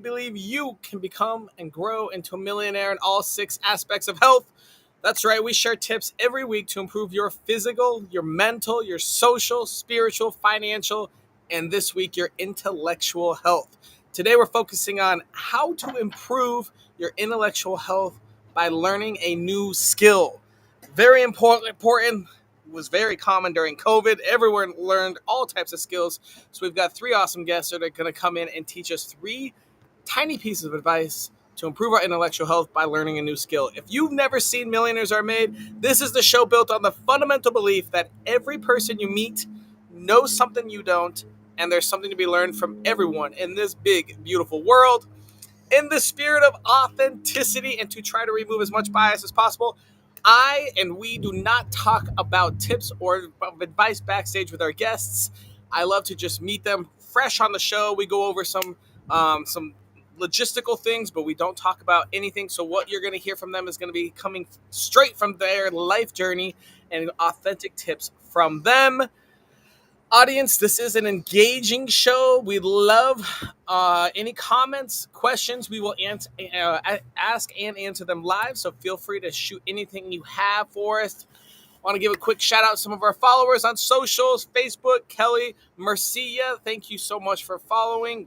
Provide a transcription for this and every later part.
believe you can become and grow into a millionaire in all six aspects of health. That's right, we share tips every week to improve your physical, your mental, your social, spiritual, financial, and this week, your intellectual health. Today, we're focusing on how to improve your intellectual health by learning a new skill. Very important, was very common during COVID. Everyone learned all types of skills. So we've got three awesome guests that are going to come in and teach us three tiny pieces of advice to improve our intellectual health by learning a new skill. If you've never seen Millionaires Are Made, this is the show built on the fundamental belief that every person you meet knows something you don't, and there's something to be learned from everyone in this big, beautiful world. In the spirit of authenticity and to try to remove as much bias as possible, I and we do not talk about tips or advice backstage with our guests. I love to just meet them fresh on the show. We go over some logistical things, but we don't talk about anything. So what you're going to hear from them is going to be coming straight from their life journey and authentic tips from them. Audience, this is an engaging show. We love any comments, questions. We will ask and answer them live. So feel free to shoot anything you have for us. I want to give a quick shout out to some of our followers on socials: Facebook, Kelly Mercia. Thank you so much for following.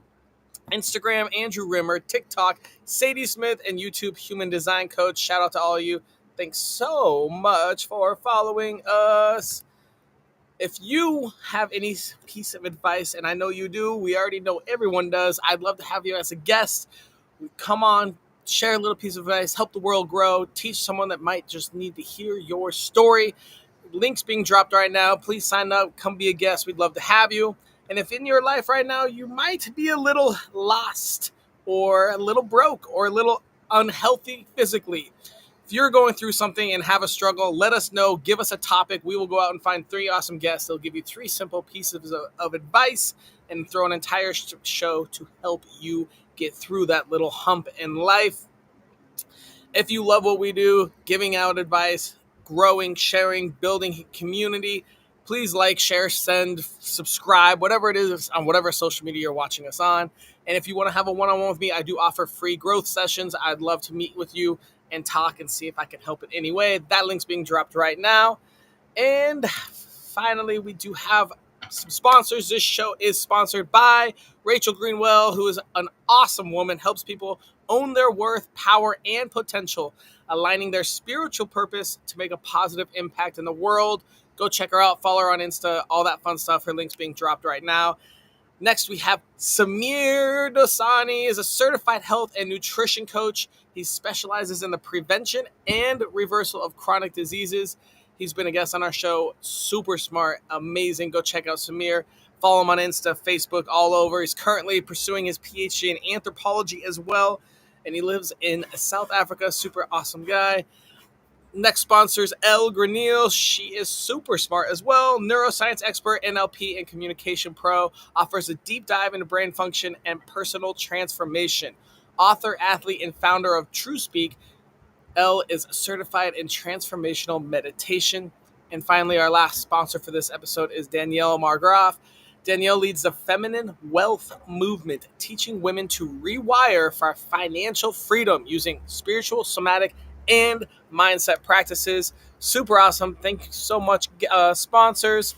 Instagram, Andrew Rimmer. TikTok, Sadie Smith. And YouTube, Human Design Coach. Shout out to all of you. Thanks so much for following us. If you have any piece of advice, and I know you do, we already know everyone does, I'd love to have you as a guest. Come on, share a little piece of advice, help the world grow, teach someone that might just need to hear your story. Links being dropped right now. Please sign up, come be a guest. We'd love to have you. And if in your life right now you might be a little lost or a little broke or a little unhealthy physically, if you're going through something and have a struggle, let us know. Give us a topic. We will go out and find three awesome guests. They'll give you three simple pieces of advice and throw an entire show to help you get through that little hump in life. If you love what we do, giving out advice, growing, sharing, building community, please like, share, send, subscribe, whatever it is on whatever social media you're watching us on. And if you want to have a one-on-one with me, I do offer free growth sessions. I'd love to meet with you and talk and see if I can help in any way. That link's being dropped right now. And finally, we do have some sponsors. This show is sponsored by Rachel Greenwell, who is an awesome woman, helps people own their worth, power, and potential, aligning their spiritual purpose to make a positive impact in the world. Go check her out, follow her on Insta, all that fun stuff. Her link's being dropped right now. Next, we have Samir Dosani, is a certified health and nutrition coach. He specializes in the prevention and reversal of chronic diseases. He's been a guest on our show. Super smart, amazing. Go check out Samir. Follow him on Insta, Facebook, all over. He's currently pursuing his PhD in anthropology as well, and he lives in South Africa. Super awesome guy. Next sponsor is Elle Granil. She is super smart as well. Neuroscience expert, NLP, and communication pro. Offers a deep dive into brain function and personal transformation. Author, athlete, and founder of TrueSpeak. Elle is certified in transformational meditation. And finally, our last sponsor for this episode is Danielle Margraf. Danielle leads the Feminine Wealth Movement, teaching women to rewire for financial freedom using spiritual, somatic, and mindset practices. Super awesome. Thank you so much, sponsors.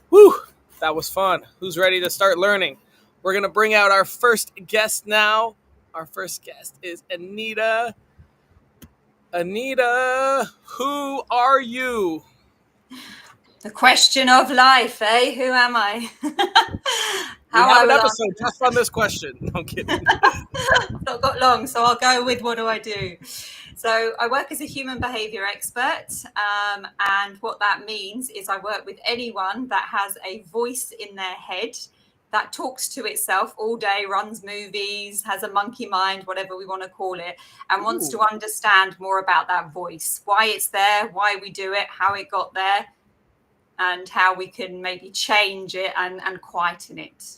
Whew, that was fun. Who's ready to start learning? We're going to bring out our first guest now. Our first guest is Anita. Anita, who are you? The question of life, eh? Who am I? We have an episode just on this question. No, I'm kidding. I've not got long, so I'll go with what do I do. So I work as a human behavior expert, and what that means is I work with anyone that has a voice in their head that talks to itself all day, runs movies, has a monkey mind, whatever we want to call it, and wants to understand more about that voice, why it's there, why we do it, how it got there, and how we can maybe change it and quieten it.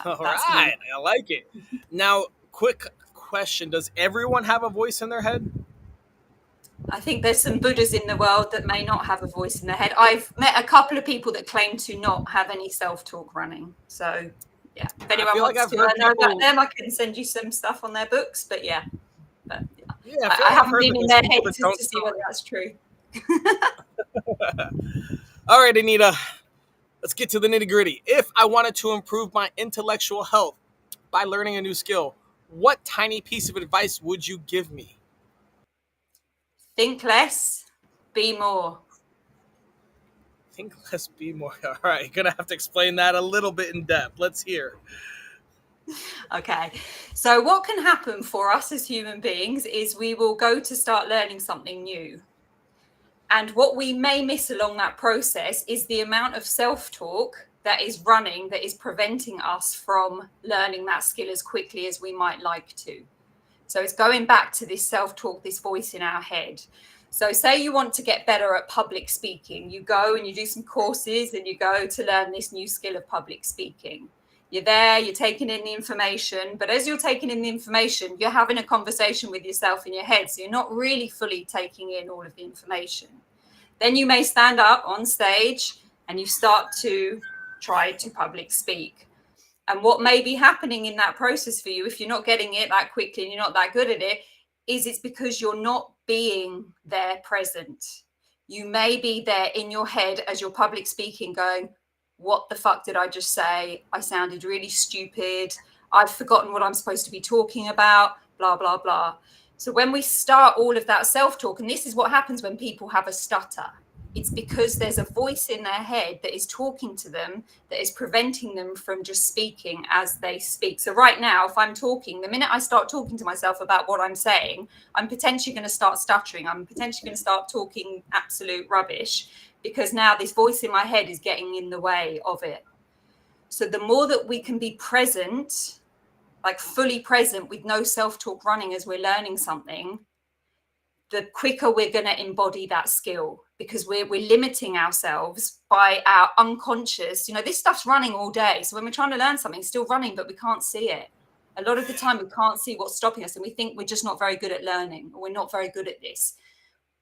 All right, I like it. Now, quick question. Does everyone have a voice in their head? I think there's some Buddhas in the world that may not have a voice in their head. I've met a couple of people that claim to not have any self-talk running. So, Yeah. If I anyone feel like wants I've to heard know about people. them, I can send you some stuff on their books. But yeah, but Yeah, I feel I like I've haven't heard been that in there's their people head that to don't see whether talk. that's true. All right, Anita, let's get to the nitty gritty. If I wanted to improve my intellectual health by learning a new skill, what tiny piece of advice would you give me? Think less, be more. Think less, be more. All right, gonna have to explain that a little bit in depth. Let's hear. Okay. So, what can happen for us as human beings is we will go to start learning something new. And what we may miss along that process is the amount of self talk that is running that is preventing us from learning that skill as quickly as we might like to. So, it's going back to this self talk, this voice in our head. So, say you want to get better at public speaking, you go and you do some courses and you go to learn this new skill of public speaking. You're there, you're taking in the information, but as you're taking in the information, you're having a conversation with yourself in your head. So, you're not really fully taking in all of the information. Then you may stand up on stage and you start to try to public speak. And what may be happening in that process for you, if you're not getting it that quickly and you're not that good at it, is it's because you're not being there present. You may be there in your head as you're public speaking going, what the fuck did I just say? I sounded really stupid. I've forgotten what I'm supposed to be talking about, blah, blah, blah. So when we start all of that self-talk, and this is what happens when people have a stutter, it's because there's a voice in their head that is talking to them that is preventing them from just speaking as they speak. So right now, if I'm talking, the minute I start talking to myself about what I'm saying, I'm potentially going to start stuttering. I'm potentially going to start talking absolute rubbish because now this voice in my head is getting in the way of it. So the more that we can be present, like fully present with no self-talk running as we're learning something, the quicker we're going to embody that skill, because we're limiting ourselves by our unconscious. This stuff's running all day. So when we're trying to learn something, it's still running, but we can't see it. A lot of the time, we can't see what's stopping us, and we think we're just not very good at learning, or we're not very good at this.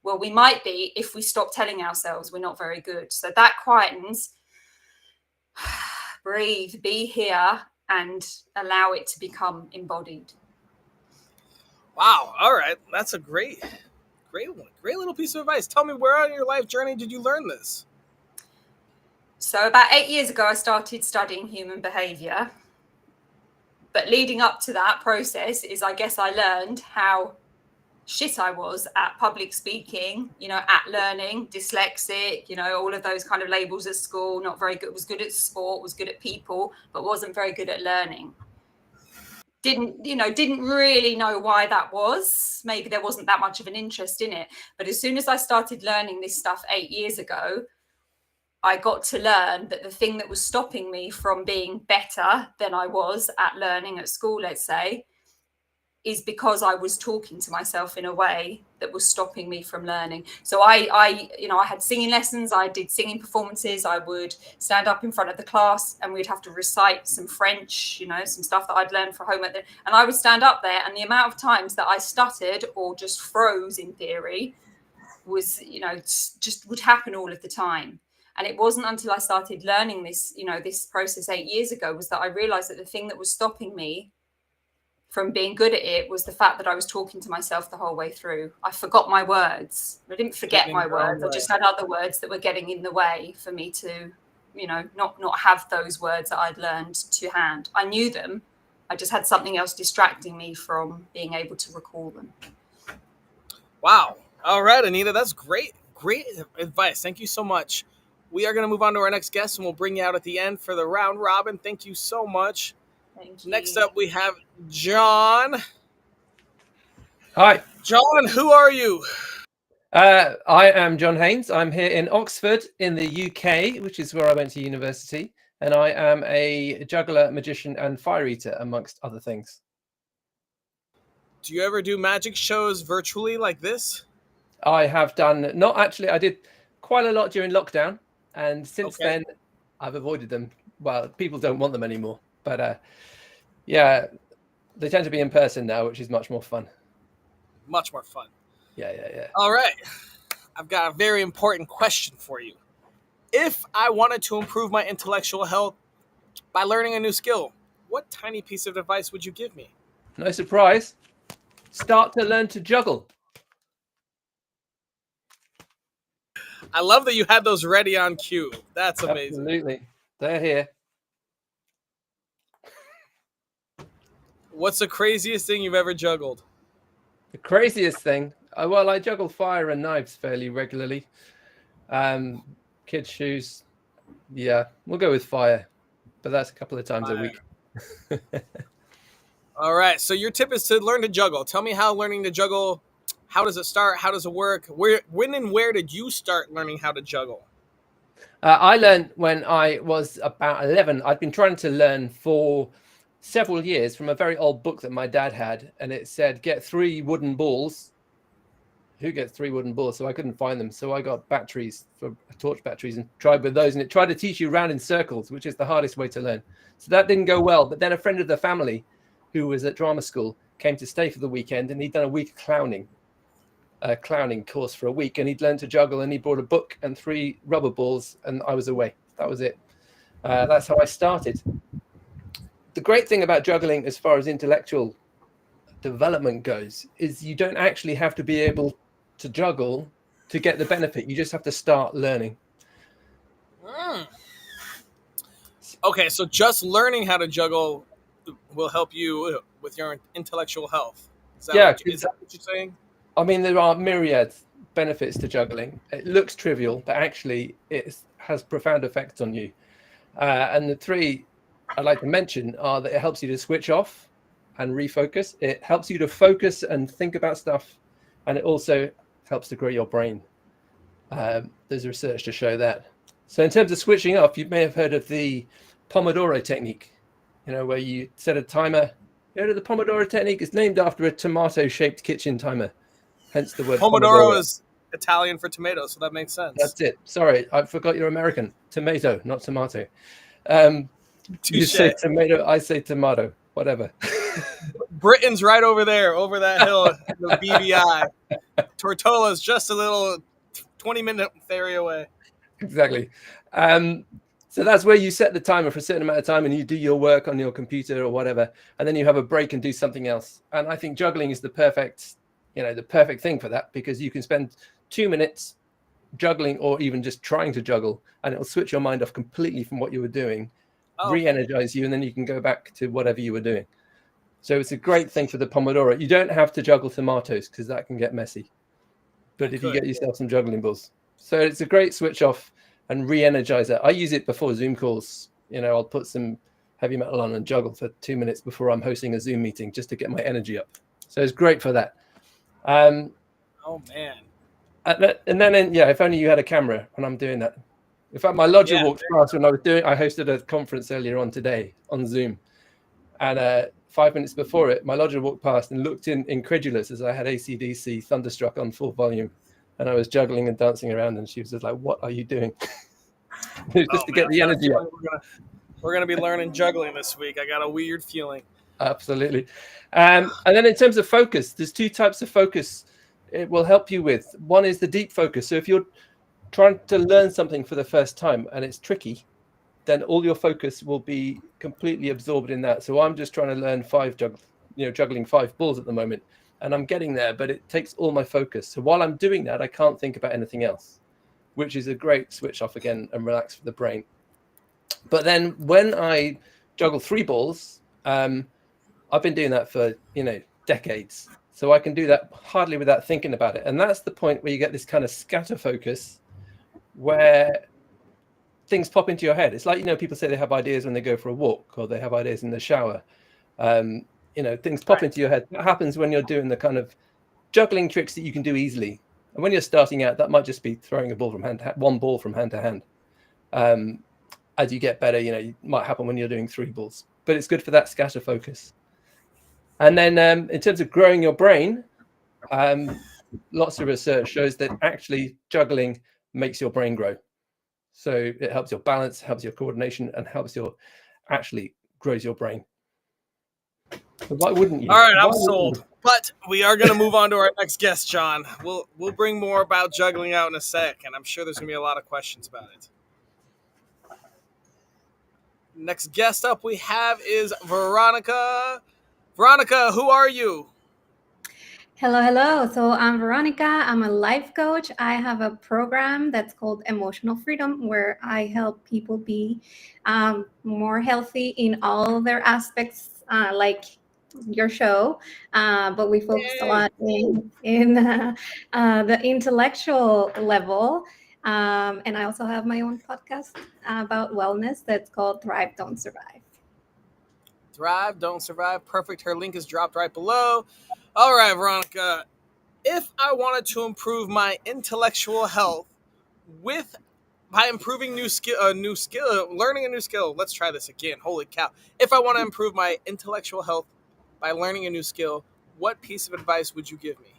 Well, we might be if we stop telling ourselves we're not very good. So that quietens, breathe, be here, and allow it to become embodied. Wow. All right, that's a great one. Great little piece of advice. Tell me, where on your life journey did you learn this? So about 8 years ago, I started studying human behavior. But leading up to that process is, I guess, I learned how shit I was at public speaking, at learning, dyslexic, all of those kind of labels at school, not very good, was good at sport, was good at people, but wasn't very good at learning. Didn't really know why that was. Maybe there wasn't that much of an interest in it. But as soon as I started learning this stuff 8 years ago, I got to learn that the thing that was stopping me from being better than I was at learning at school, let's say, is because I was talking to myself in a way that was stopping me from learning. So I had singing lessons, I did singing performances, I would stand up in front of the class and we'd have to recite some French, some stuff that I'd learned for homework. And I would stand up there, and the amount of times that I stuttered or just froze in theory was, just would happen all of the time. And it wasn't until I started learning this, this process 8 years ago, was that I realized that the thing that was stopping me from being good at it was the fact that I was talking to myself the whole way through. I forgot my words. I didn't forget Getting my your own words. I way. just had other words that were getting in the way for me to, not have those words that I'd learned to hand. I knew them. I just had something else distracting me from being able to recall them. Wow. All right, Anita, that's great. Great advice. Thank you so much. We are going to move on to our next guest, and we'll bring you out at the end for the round robin. Thank you so much. Thank Next you. up, we have John. Hi, John, who are you? I am John Haynes. I'm here in Oxford in the UK, which is where I went to university, and I am a juggler, magician, and fire eater, amongst other things. Do you ever do magic shows virtually like this? I have done, not actually, I did quite a lot during lockdown, and since Okay. then I've avoided them. Well, people don't want them anymore, but yeah, they tend to be in person now, which is much more fun. Much more fun. Yeah. All right. I've got a very important question for you. If I wanted to improve my intellectual health by learning a new skill, what tiny piece of advice would you give me? No surprise. Start to learn to juggle. I love that you had those ready on cue. That's amazing. Absolutely. They're here. What's the craziest thing you've ever juggled? The craziest thing, well, I juggle fire and knives fairly regularly. Kids' shoes, yeah, we'll go with fire, but that's a couple of times a week. All right, so your tip is to learn to juggle. Tell me how learning to juggle, how does it start? How does it work? When and where did you start learning how to juggle? I learned when I was about 11. I'd been trying to learn for several years from a very old book that my dad had, and it said, get 3 wooden balls. Who gets 3 wooden balls? So I couldn't find them. So I got batteries, for torch batteries, and tried with those. And it tried to teach you round in circles, which is the hardest way to learn. So that didn't go well. But then a friend of the family who was at drama school came to stay for the weekend, and he'd done a week of clowning. A clowning course for a week, and he'd learned to juggle, and he brought a book and 3 rubber balls, and I was away. That was it. That's how I started. The great thing about juggling as far as intellectual development goes is you don't actually have to be able to juggle to get the benefit. You just have to start learning. Okay, so just learning how to juggle will help you with your intellectual health. Is that what you're saying? I mean, there are myriad benefits to juggling. It looks trivial, but actually it has profound effects on you. And the 3 I'd like to mention are that it helps you to switch off and refocus. It helps you to focus and think about stuff. And it also helps to grow your brain. There's research to show that. So in terms of switching off, you may have heard of the Pomodoro technique, where you set a timer. The Pomodoro technique is named after a tomato-shaped kitchen timer. Hence the word Pomodoro is Italian for tomato, so that makes sense. That's it. Sorry, I forgot you're American. Tomato, not tomato. You say tomato, I say tomato. Whatever. Britain's right over there, over that hill, the BVI. Tortola's just a little 20-minute ferry away. Exactly. So that's where you set the timer for a certain amount of time, and you do your work on your computer or whatever, and then you have a break and do something else. And I think juggling is the perfect thing for that, because you can spend 2 minutes juggling or even just trying to juggle, and it'll switch your mind off completely from what you were doing, re-energize you, and then you can go back to whatever you were doing. So it's a great thing for the Pomodoro. You don't have to juggle tomatoes because that can get messy. But if you get yourself some juggling balls. So it's a great switch off and re-energizer. I use it before Zoom calls. I'll put some heavy metal on and juggle for 2 minutes before I'm hosting a Zoom meeting just to get my energy up. So it's great for that. Oh man. And then if only you had a camera when I'm doing that. In fact, my lodger walked past when I hosted a conference earlier on today on Zoom. And 5 minutes before it, my lodger walked past and looked incredulous as I had AC/DC Thunderstruck on full volume. And I was juggling and dancing around, and she was just like, "What are you doing?" Just to get the energy up. We're gonna be learning juggling this week. I got a weird feeling. Absolutely. And then in terms of focus, there's 2 types of focus it will help you with. One is the deep focus. So if you're trying to learn something for the first time and it's tricky, then all your focus will be completely absorbed in that. So I'm just trying to learn juggling 5 balls at the moment, and I'm getting there, but it takes all my focus. So while I'm doing that, I can't think about anything else, which is a great switch off again and relax for the brain. But then when I juggle 3 balls, I've been doing that for, decades. So I can do that hardly without thinking about it. And that's the point where you get this kind of scatter focus where things pop into your head. It's like, people say they have ideas when they go for a walk, or they have ideas in the shower. Things pop into your head. That happens when you're doing the kind of juggling tricks that you can do easily. And when you're starting out, that might just be throwing one ball from hand to hand. As you get better, it might happen when you're doing 3 balls. But it's good for that scatter focus. And then in terms of growing your brain, lots of research shows that actually juggling makes your brain grow. So it helps your balance, helps your coordination, and actually grows your brain. But why wouldn't you? All right, I'm sold. But we are going to move on to our next guest, John. We'll bring more about juggling out in a sec, and I'm sure there's going to be a lot of questions about it. Next guest up we have is Veronica. Veronica, who are you? Hello, hello. So I'm Veronica. I'm a life coach. I have a program that's called Emotional Freedom, where I help people be more healthy in all their aspects, like your show. But we focus a Yay. lot in the intellectual level. And I also have my own podcast about wellness that's called Thrive, Don't Survive. Thrive, don't survive. Perfect. Her link is dropped right below. All right, Veronica. If I wanted to improve my intellectual health with by improving learning a new skill. Let's try this again. Holy cow. If I want to improve my intellectual health by learning a new skill, what piece of advice would you give me?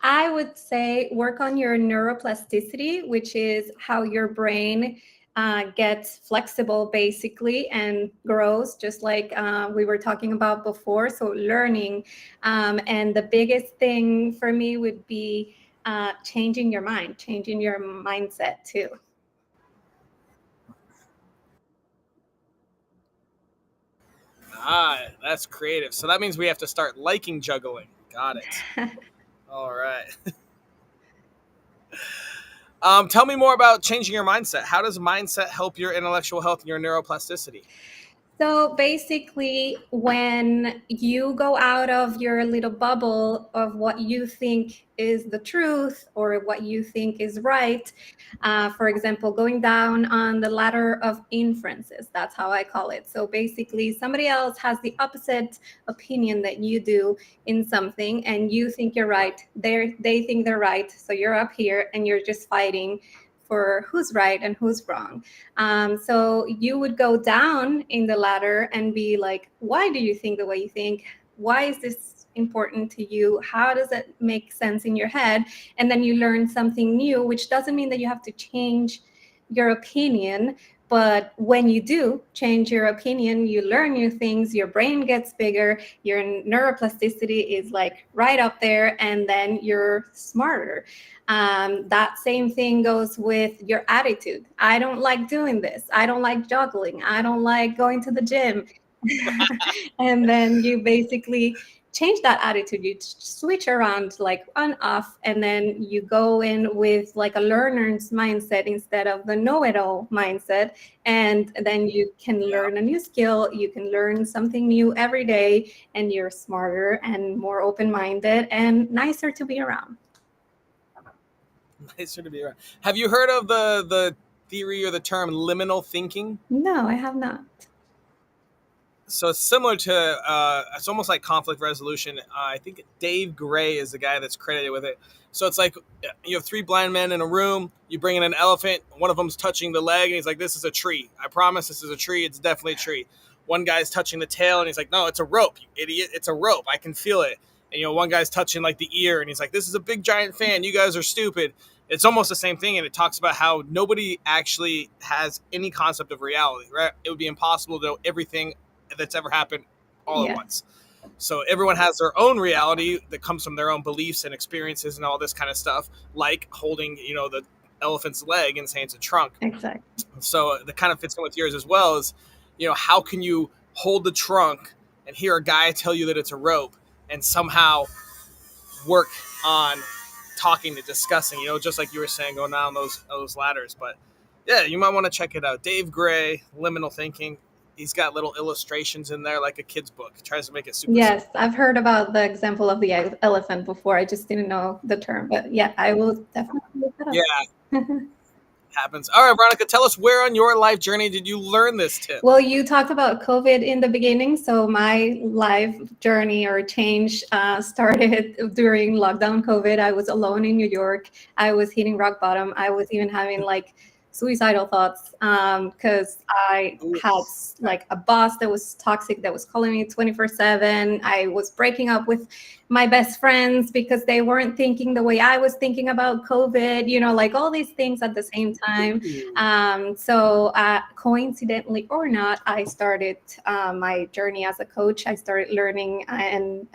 I would say work on your neuroplasticity, which is how your brain gets flexible basically and grows, just like we were talking about before. So, learning. And the biggest thing for me would be changing your mind, changing your mindset too. Ah, that's creative. So that means we have to start liking juggling. Got it. All right. Tell me more about changing your mindset. How does mindset help your intellectual health and your neuroplasticity? So basically, when you go out of your little bubble of what you think is the truth or what you think is right, for example, going down on the ladder of inferences, that's how I call it. So basically, somebody else has the opposite opinion that you do in something, and you think you're right. They think they're right. So you're up here and you're just fighting for who's right and who's wrong. So you would go down in the ladder and be like, why do you think the way you think? Why is this important to you? How does it make sense in your head? And then you learn something new, which doesn't mean that you have to change your opinion. But when you do change your opinion, you learn new things, your brain gets bigger, your neuroplasticity is like right up there, and then you're smarter. That same thing goes with your attitude. I don't like doing this. I don't like juggling. I don't like going to the gym. And then you basically change that attitude. You switch around like on off, and then you go in with like a learner's mindset instead of the know-it-all mindset. And then you can Yeah. learn a new skill. You can learn something new every day, and you're smarter and more open-minded and nicer to be around. Nicer to be around. Have you heard of the theory or the term liminal thinking? No, I have not. So it's similar to it's almost like conflict resolution. I think Dave Gray is the guy that's credited with it. So it's like you have three blind men in a room. You bring in an elephant. One of them's touching the leg, and he's like, "This is a tree. I promise, this is a tree. It's definitely a tree." One guy's touching the tail, and he's like, "No, it's a rope, you idiot. It's a rope. I can feel it." And one guy's touching like the ear, and he's like, "This is a big giant fan. You guys are stupid." It's almost the same thing, and it talks about how nobody actually has any concept of reality. Right? It would be impossible to know everything that's ever happened all at Yeah, once. So everyone has their own reality that comes from their own beliefs and experiences and all this kind of stuff, like holding, the elephant's leg and saying it's a trunk. exactly. So that kind of fits in with yours as well as, how can you hold the trunk and hear a guy tell you that it's a rope and somehow work on talking and discussing, just like you were saying, going down those ladders. But yeah, you might want to check it out. Dave Gray, Liminal Thinking. He's got little illustrations in there like a kid's book. He tries to make it super Yes, simple. I've heard about the example of the elephant before. I just didn't know the term, but yeah, I will definitely look it Yeah, up. happens. All right, Veronica, tell us where on your life journey did you learn this tip? Well, you talked about COVID in the beginning, so my life journey or change started during lockdown COVID. I was alone in New York. I was hitting rock bottom. I was even having like suicidal thoughts because I Ooh, had like a boss that was toxic, that was calling me 24/7. I was breaking up with my best friends because they weren't thinking the way I was thinking about COVID, like all these things at the same time. So coincidentally or not, I started my journey as a coach. I started learning and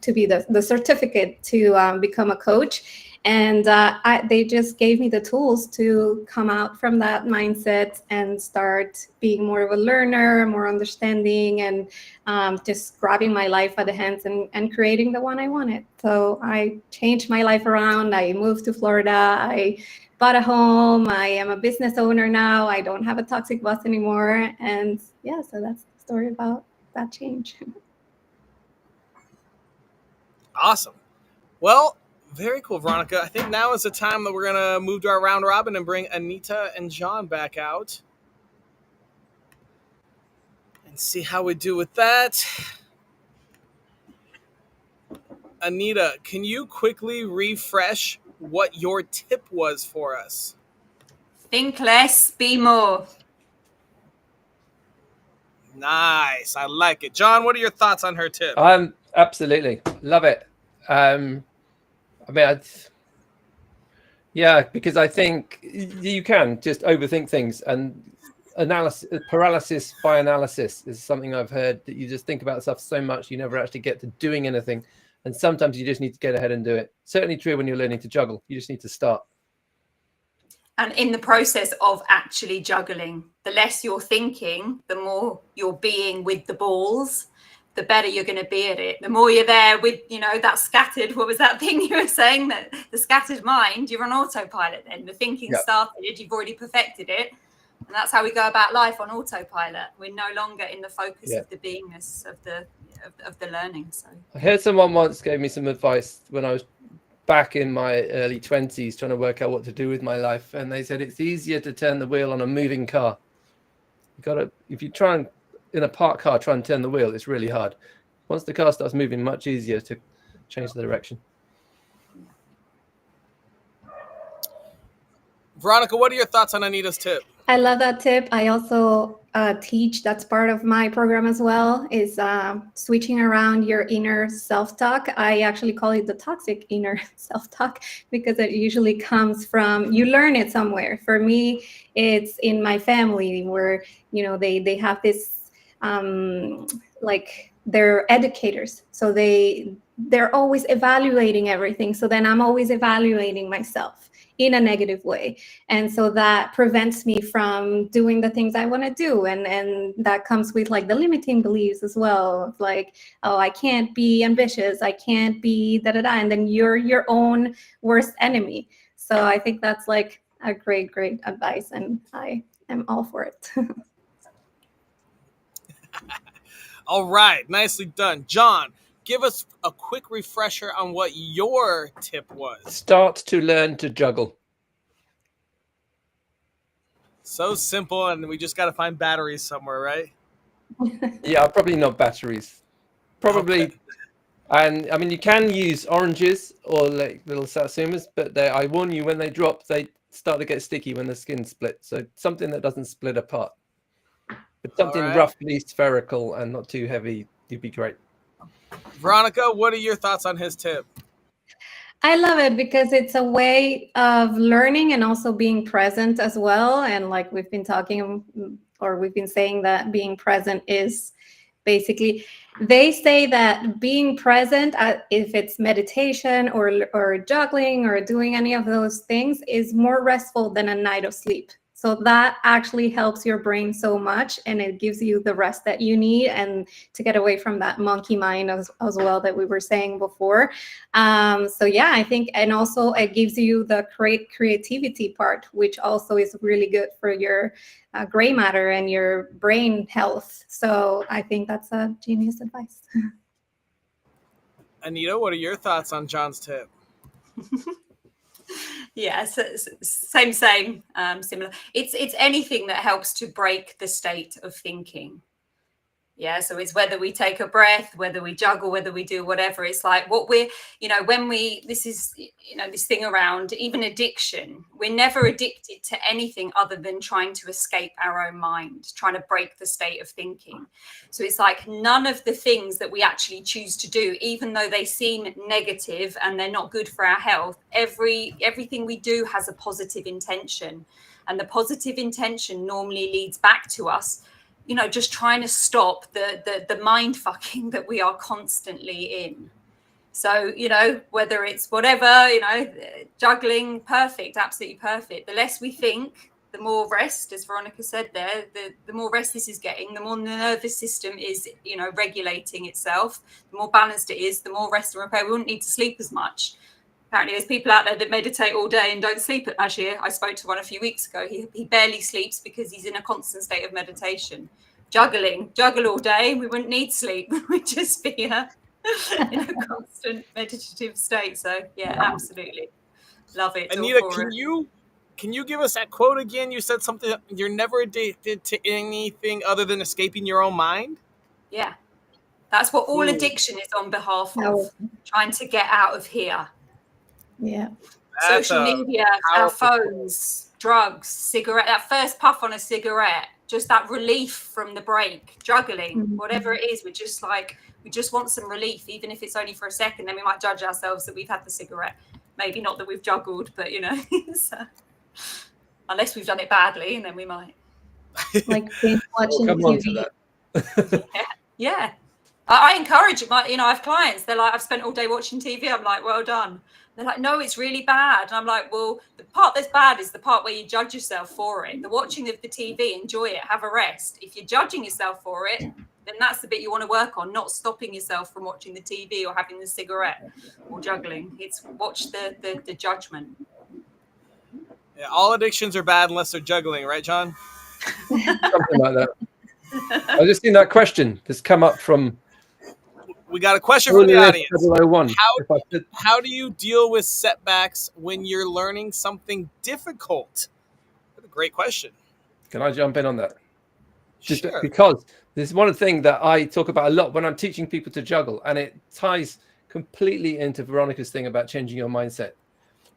to be the certificate to become a coach. And they just gave me the tools to come out from that mindset and start being more of a learner, more understanding, and just grabbing my life by the hands and creating the one I wanted. So I changed my life around. I moved to Florida. I bought a home. I am a business owner now. I don't have a toxic boss anymore. And yeah, so that's the story about that change. Awesome. Well, very cool, Veronica. I think now is the time that we're going to move to our round robin and bring Anita and John back out and see how we do with that. Anita, can you quickly refresh what your tip was for us? Think less, be more. Nice. I like it. John, what are your thoughts on her tip? Absolutely love it. Yeah, because I think you can just overthink things, and paralysis by analysis is something I've heard, that you just think about stuff so much you never actually get to doing anything, and sometimes you just need to get ahead and do it. Certainly true when you're learning to juggle. You just need to start. And in the process of actually juggling, the less you're thinking, the more you're being with the balls, the better you're going to be at it. The more you're there with, that scattered, what was that thing you were saying, that the scattered mind, you're on autopilot then. The thinking started, you've already perfected it. And that's how we go about life, on autopilot. We're no longer in the focus of the beingness of the learning. So I heard someone once gave me some advice when I was back in my early 20s trying to work out what to do with my life, and they said it's easier to turn the wheel on a moving car. If you try and in a parked car try and turn the wheel, it's really hard. Once the car starts moving, much easier to change the direction. Veronica, what are your thoughts on Anita's tip? I love that tip. I also teach, that's part of my program as well, is switching around your inner self-talk. I actually call it the toxic inner self-talk, because it usually comes from, you learn it somewhere. For me, it's in my family, where, they have this, like, they're educators. So they're always evaluating everything. So then I'm always evaluating myself in a negative way. And so that prevents me from doing the things I want to do. And that comes with like the limiting beliefs as well. Like, oh, I can't be ambitious. I can't be da-da-da. And then you're your own worst enemy. So I think that's like a great, great advice. And I am all for it. All right. Nicely done. John, give us a quick refresher on what your tip was. Start to learn to juggle. So simple, and we just got to find batteries somewhere, right? Yeah, probably not batteries. Probably. Okay. And I mean, you can use oranges or like little satsumas, but I warn you, when they drop, they start to get sticky when the skin splits. So something that doesn't split apart. But something roughly spherical and not too heavy, you'd be great. Veronica, what are your thoughts on his tip? I love it because it's a way of learning and also being present as well. And like we've been saying that being present is basically, they say that being present, if it's meditation or juggling or doing any of those things, is more restful than a night of sleep. So that actually helps your brain so much, and it gives you the rest that you need, and to get away from that monkey mind as well that we were saying before. So yeah, I think, and also it gives you the creativity part, which also is really good for your gray matter and your brain health. So I think that's a genius advice. Anita, what are your thoughts on John's tip? Yeah, same, similar. It's anything that helps to break the state of thinking. Yeah, so it's whether we take a breath, whether we juggle, whether we do whatever. It's like what we're, this is, this thing around even addiction. We're never addicted to anything other than trying to escape our own mind, trying to break the state of thinking. So it's like none of the things that we actually choose to do, even though they seem negative and they're not good for our health, everything we do has a positive intention. And the positive intention normally leads back to us, just trying to stop the mind fucking that we are constantly in. So, you know, whether it's whatever, you know, juggling, perfect, absolutely perfect. The less we think, the more rest, as Veronica said there, the more rest this is getting, the more the nervous system is, you know, regulating itself, the more balanced it is, the more rest and repair. We wouldn't need to sleep as much. Apparently there's people out there that meditate all day and don't sleep. Actually, I spoke to one a few weeks ago. He barely sleeps because he's in a constant state of meditation. Juggle all day, we wouldn't need sleep. We'd just be in a constant meditative state. So yeah, absolutely love it. Anita, can you give us that quote again? You said something. You're never addicted to anything other than escaping your own mind. Yeah, that's what all addiction is on behalf of. Trying to get out of here. Yeah. Social media, our phones, drugs, cigarette. That first puff on a cigarette, just that relief from the break. Juggling, whatever it is, we just want some relief, even if it's only for a second. Then we might judge ourselves that we've had the cigarette. Maybe not that we've juggled, but you know, unless we've done it badly, and then we might. Like binge watching TV. Yeah. I encourage it. I have clients. They're like, I've spent all day watching TV. I'm like, well done. They're like, no, it's really bad. And I'm like, well, the part that's bad is the part where you judge yourself for it. The watching of the TV, enjoy it, have a rest. If you're judging yourself for it, then that's the bit you want to work on, not stopping yourself from watching the TV or having the cigarette or juggling. It's watch the judgment. Yeah, all addictions are bad unless they're juggling, right, John? Something like that. I just seen that question that's come up from. We got a question from the audience. 001. How do you deal with setbacks when you're learning something difficult? What a great question. Can I jump in on that? Just sure. Because this is one thing that I talk about a lot when I'm teaching people to juggle, and it ties completely into Veronica's thing about changing your mindset.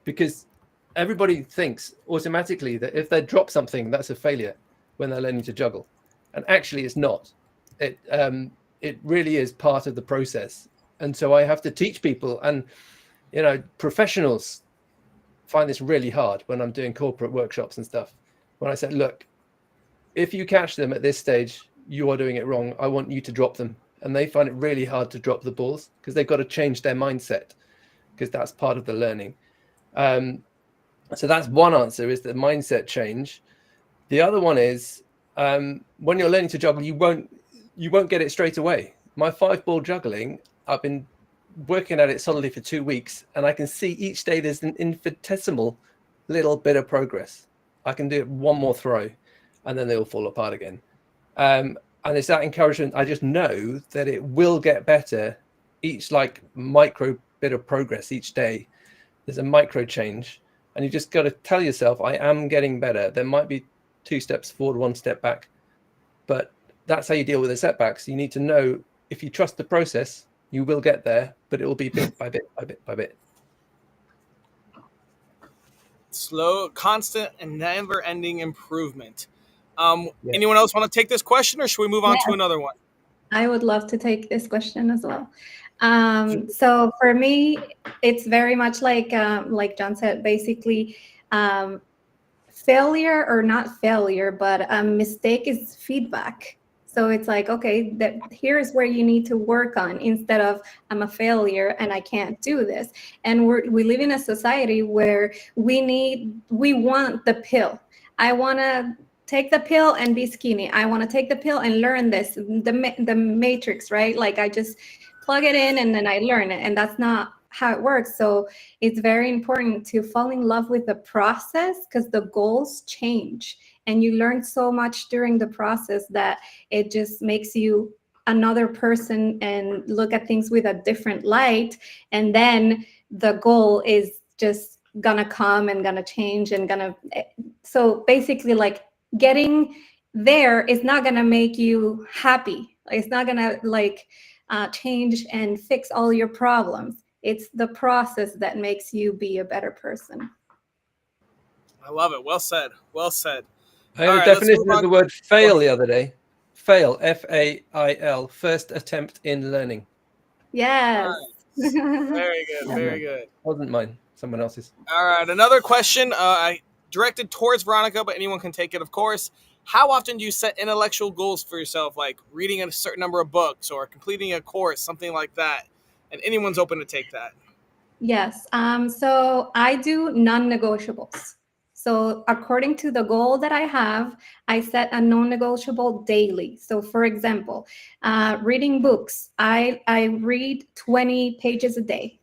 Because everybody thinks automatically that if they drop something, that's a failure when they're learning to juggle. And actually it's not. It really is part of the process. And so I have to teach people, and you know, professionals find this really hard when I'm doing corporate workshops and stuff. When I said, look, if you catch them at this stage, you are doing it wrong. I want you to drop them. And they find it really hard to drop the balls because they've got to change their mindset, because that's part of the learning. So that's one answer, is the mindset change. The other one is when you're learning to juggle, you won't get it straight away. My 5-ball juggling, I've been working at it solidly for 2 weeks, and I can see each day there's an infinitesimal little bit of progress. I can do it one more throw, and then they all fall apart again. And it's that encouragement. I just know that it will get better. Each like micro bit of progress each day, there's a micro change, and you just got to tell yourself, I am getting better. There might be 2 steps forward, 1 step back, but that's how you deal with the setbacks. You need to know, if you trust the process, you will get there, but it will be bit by bit by bit by bit. Slow, constant, and never-ending improvement. Anyone else want to take this question, or should we move on to another one? I would love to take this question as well. So for me, it's very much like John said, basically, failure or not failure, but a mistake is feedback. So it's like, okay, here's where you need to work on, instead of I'm a failure and I can't do this. And we live in a society where we want the pill. I want to take the pill and be skinny. I want to take the pill and learn this, the matrix, right? Like I just plug it in and then I learn it. And that's not how it works. So it's very important to fall in love with the process, because the goals change. And you learn so much during the process that it just makes you another person and look at things with a different light. And then the goal is just gonna come and gonna change and so basically, like, getting there is not gonna make you happy. It's not gonna change and fix all your problems. It's the process that makes you be a better person. I love it. Well said. Well said. I heard a definition of the word fail the other day. Fail, F-A-I-L, first attempt in learning. Yes. Nice. Very good. Very good. Wasn't mine, someone else's. All right. Another question I directed towards Veronica, but anyone can take it, of course. How often do you set intellectual goals for yourself, like reading a certain number of books or completing a course, something like that? and anyone's open to take that. Yes. So I do non-negotiables. So according to the goal that I have, I set a non-negotiable daily. So for example, reading books, I read 20 pages a day.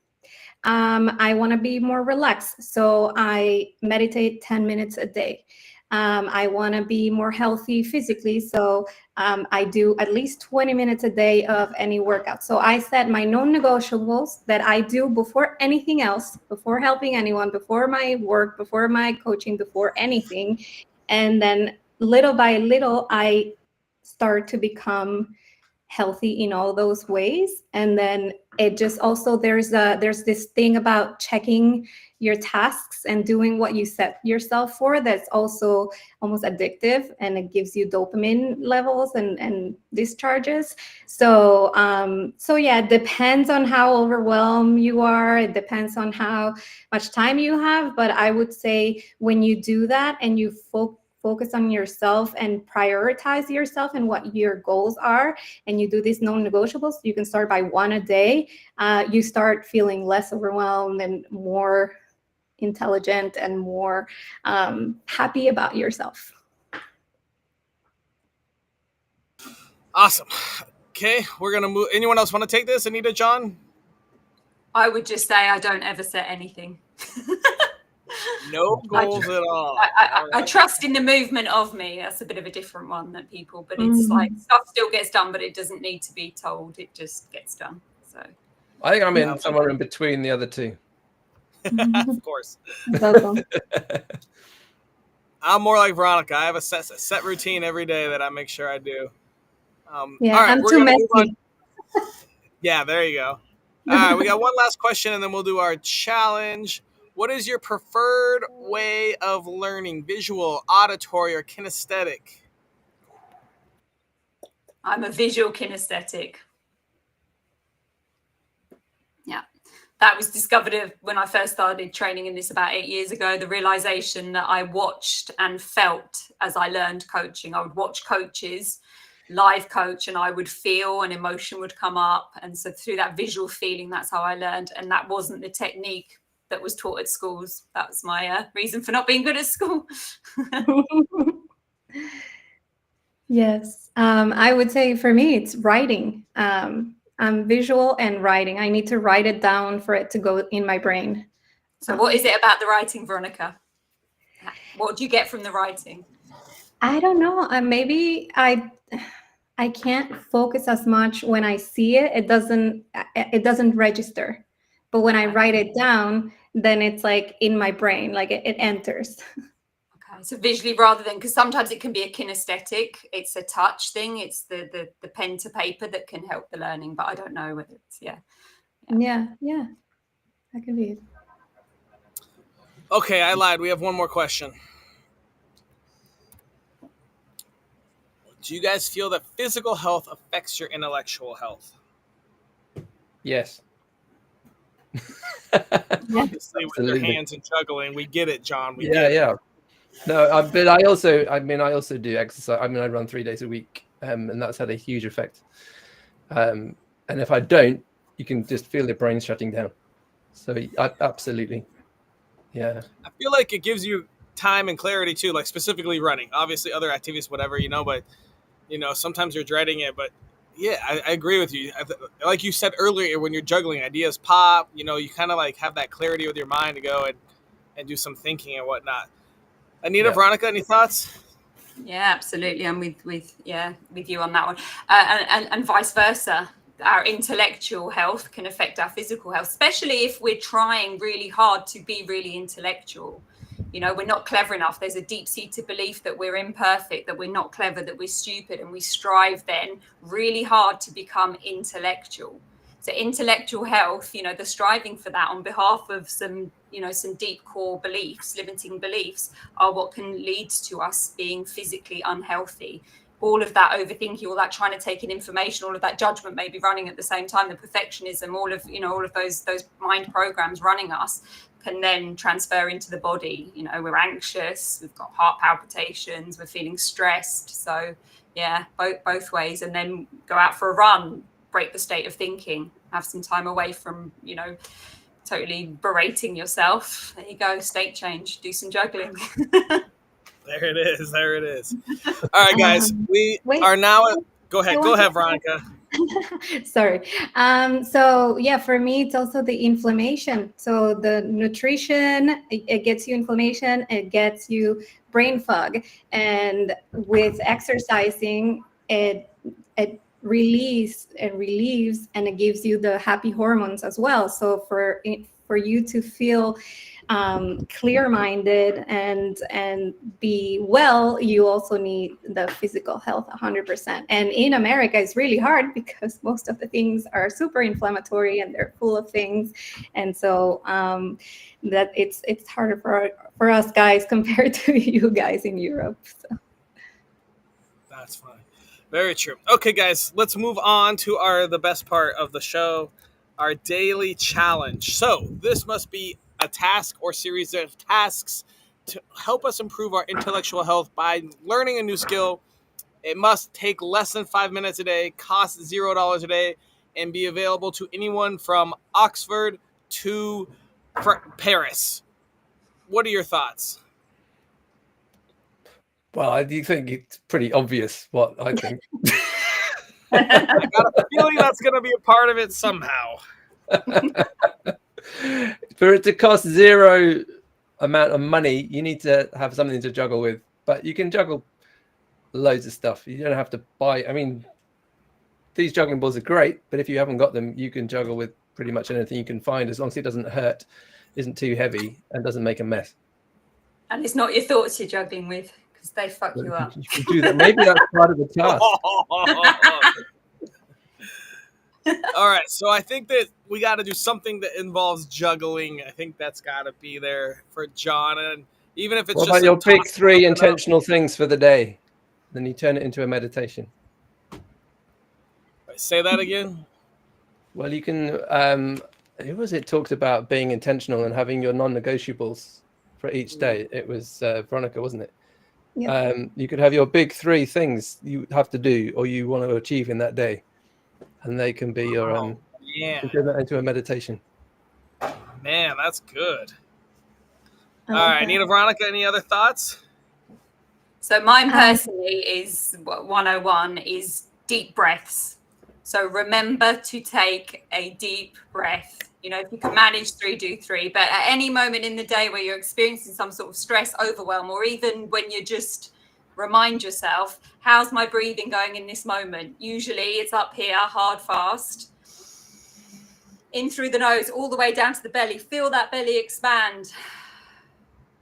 I want to be more relaxed, so I meditate 10 minutes a day. I want to be more healthy physically, so I do at least 20 minutes a day of any workout. So I set my non-negotiables that I do before anything else, before helping anyone, before my work, before my coaching, before anything. And then little by little, I start to become healthy in all those ways. And then it just also there's this thing about checking your tasks and doing what you set yourself for that's also almost addictive, and it gives you dopamine levels and discharges. So so yeah, it depends on how overwhelmed you are, it depends on how much time you have, but I would say when you do that and you focus on yourself and prioritize yourself and what your goals are, and you do these non-negotiables, you can start by one a day. You start feeling less overwhelmed and more intelligent and more happy about yourself. Awesome. Okay, we're gonna move. Anyone else want to take this? Anita, John? I would just say I don't ever set anything. No goals at all. I trust in the movement of me. That's a bit of a different one than people, but it's like stuff still gets done, but it doesn't need to be told. It just gets done. So I think I'm in somewhere in between the other two. Of course. I'm more like Veronica. I have a set routine every day that I make sure I do. Yeah, all right, I'm we're too gonna move messy. on. Yeah, there you go. All right, we got one last question, and then we'll do our challenge. What is your preferred way of learning? Visual, auditory, or kinesthetic? I'm a visual kinesthetic. Yeah. That was discovered when I first started training in this about 8 years ago, the realization that I watched and felt as I learned coaching. I would watch coaches, live coach, and I would feel an emotion would come up. And so through that visual feeling, that's how I learned. And that wasn't the technique that was taught at schools. That was my reason for not being good at school. Yes, I would say for me, it's writing. I'm visual and writing. I need to write it down for it to go in my brain. So what is it about the writing, Veronica? What do you get from the writing? I don't know. Maybe I can't focus as much when I see it. It doesn't register. But when I write it down, then it's like in my brain, like it enters. Okay, so visually rather than, because sometimes it can be a kinesthetic, it's a touch thing, it's the pen to paper that can help the learning, but I don't know whether it's Yeah, that could be it. Okay, I lied. We have one more question. Do you guys feel that physical health affects your intellectual health? Yes. Obviously, with your hands and juggling, we get it, John. We get it. Yeah. No, but I also do exercise. I run 3 days a week, and that's had a huge effect. And if I don't, you can just feel your brain shutting down. So absolutely, yeah. I feel like it gives you time and clarity too, like specifically running. Obviously, other activities, whatever, but sometimes you're dreading it. But yeah, I agree with you. Like you said earlier, when you're juggling, ideas pop. You kind of like have that clarity with your mind to go and do some thinking and whatnot. Anita, Veronica, any thoughts? Yeah, absolutely. I'm with you on that one. And vice versa. Our intellectual health can affect our physical health, especially if we're trying really hard to be really intellectual. We're not clever enough. There's a deep-seated belief that we're imperfect, that we're not clever, that we're stupid, and we strive then really hard to become intellectual. So intellectual health, the striving for that on behalf of some deep core beliefs, limiting beliefs, are what can lead to us being physically unhealthy. All of that overthinking, all that trying to take in information, all of that judgment may be running at the same time, the perfectionism, all of those mind programs running us can then transfer into the body. We're anxious, we've got heart palpitations, we're feeling stressed. So yeah, both ways. And then go out for a run, break the state of thinking, have some time away from, totally berating yourself. There you go, state change, do some juggling. There it is. There it is. All right, guys. We Wait, are now. Go I ahead. Go want ahead, to Veronica. Sorry. So yeah, for me, it's also the inflammation. So the nutrition, it gets you inflammation, it gets you brain fog, and with exercising, it relieves, and it gives you the happy hormones as well. So for you to feel clear-minded and be well, you also need the physical health 100%. And in America, it's really hard because most of the things are super inflammatory and they're full of things, and so that it's harder for us guys compared to you guys in Europe. So. That's fine. Very true. Okay, guys, let's move on to the best part of the show, our daily challenge. So this must be a task or series of tasks to help us improve our intellectual health by learning a new skill. It must take less than 5 minutes a day, cost $0 a day, and be available to anyone from Oxford to Paris. What are your thoughts? Well, I do think it's pretty obvious what I think. I got a feeling that's going to be a part of it somehow. For it to cost zero amount of money, you need to have something to juggle with. But you can juggle loads of stuff. You don't have to buy. I mean, these juggling balls are great, but if you haven't got them, you can juggle with pretty much anything you can find, as long as it doesn't hurt, isn't too heavy, and doesn't make a mess. And it's not your thoughts you're juggling with, because they fuck you up. You can do that. Maybe that's part of the task. All right, so I think that we got to do something that involves juggling. I think that's got to be there for John, and even if it's What just about your big toss 3 something up. intentional things for the day? Then you turn it into a meditation. Say that again. Well, you can. Who was it talked about being intentional and having your non-negotiables for each day? It was Veronica, wasn't it? Yeah. You could have your big 3 things you have to do or you want to achieve in that day, and they can be your. Yeah, You can turn that into a meditation. man, that's good. I All like right, that. Nina, Veronica, any other thoughts? So mine personally is 101 is deep breaths. So remember to take a deep breath. If you can manage 3, do 3. But at any moment in the day where you're experiencing some sort of stress, overwhelm, or even when you just remind yourself, how's my breathing going in this moment? Usually it's up here, hard, fast. In through the nose, all the way down to the belly. Feel that belly expand.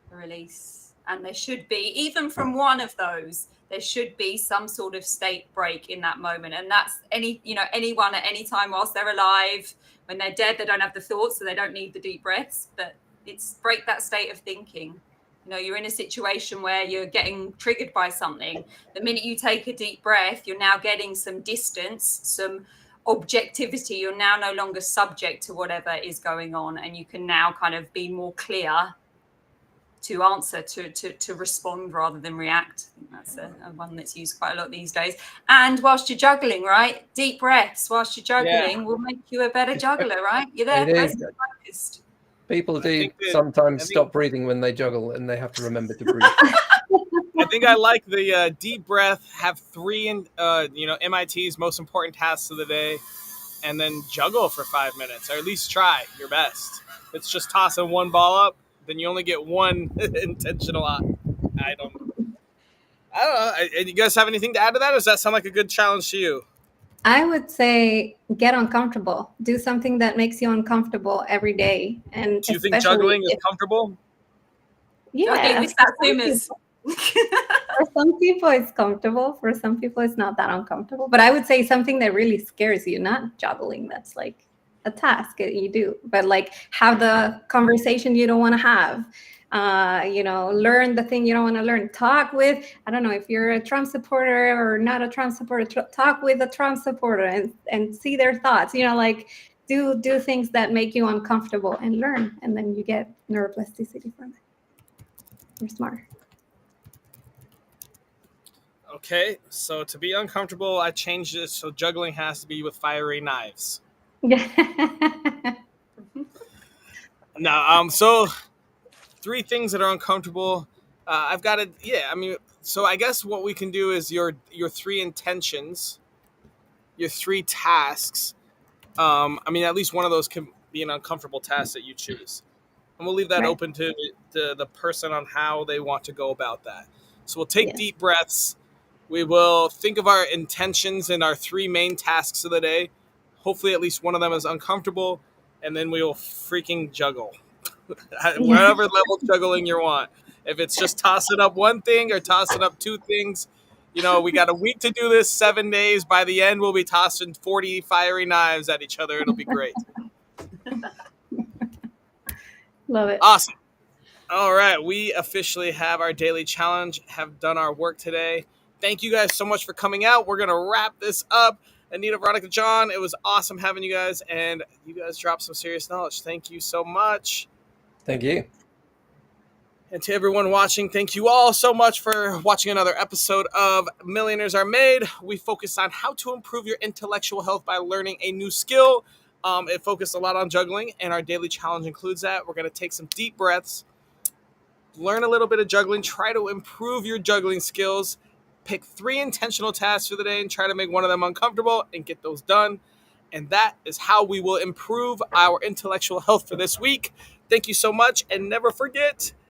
Release. And there should be, even from one of those, there should be some sort of state break in that moment. And that's anyone at any time whilst they're alive. When they're dead, they don't have the thoughts, so they don't need the deep breaths. But it's break that state of thinking. You're in a situation where you're getting triggered by something. The minute you take a deep breath, you're now getting some distance, some objectivity. You're now no longer subject to whatever is going on, and you can now kind of be more clear to answer, to respond rather than react. I think that's a one that's used quite a lot these days. And whilst you're juggling, right, deep breaths whilst you're juggling will make you a better juggler, right? You're there, present, focused. People do sometimes stop breathing when they juggle, and they have to remember to breathe. I think I like the deep breath, have 3 MIT's most important tasks of the day, and then juggle for 5 minutes, or at least try your best. If it's just tossing one ball up, then you only get one intentional item. I don't know. You guys have anything to add to that? Or does that sound like a good challenge to you? I would say get uncomfortable. Do something that makes you uncomfortable every day. And do you think juggling is comfortable? Yeah, with Satsumas. For some people it's comfortable. For some people it's not that uncomfortable. But I would say something that really scares you, not juggling. That's like a task that you do, but like have the conversation you don't want to have. Learn the thing you don't want to learn. Talk with, I don't know, if you're a Trump supporter or not a Trump supporter, talk with a Trump supporter and see their thoughts. Do things that make you uncomfortable and learn, and then you get neuroplasticity from it. You're smart. Okay, so to be uncomfortable, I changed it so juggling has to be with fiery knives. Yeah. Now, so 3 things that are uncomfortable. I've got to, yeah. I mean, so I guess what we can do is your 3 intentions, your 3 tasks. I mean, at least one of those can be an uncomfortable task that you choose, and we'll leave that Right. open to the person on how they want to go about that. So we'll take Yes. deep breaths. We will think of our intentions and our 3 main tasks of the day. Hopefully, at least one of them is uncomfortable, and then we will freaking juggle. Yeah. Whatever level juggling you want. If it's just tossing up one thing or tossing up 2 things, we got a week to do this, 7 days. By the end, we'll be tossing 40 fiery knives at each other. It'll be great. Love it. Awesome. All right. We officially have our daily challenge, have done our work today. Thank you guys so much for coming out. We're going to wrap this up. Anita, Veronica, John, it was awesome having you guys, and you guys dropped some serious knowledge. Thank you so much. Thank you. And to everyone watching, thank you all so much for watching another episode of Millionaires Are Made. We focus on how to improve your intellectual health by learning a new skill. It focused a lot on juggling, and our daily challenge includes that. We're going to take some deep breaths, learn a little bit of juggling, try to improve your juggling skills, pick 3 intentional tasks for the day, and try to make one of them uncomfortable and get those done. And that is how we will improve our intellectual health for this week. Thank you so much, and never forget,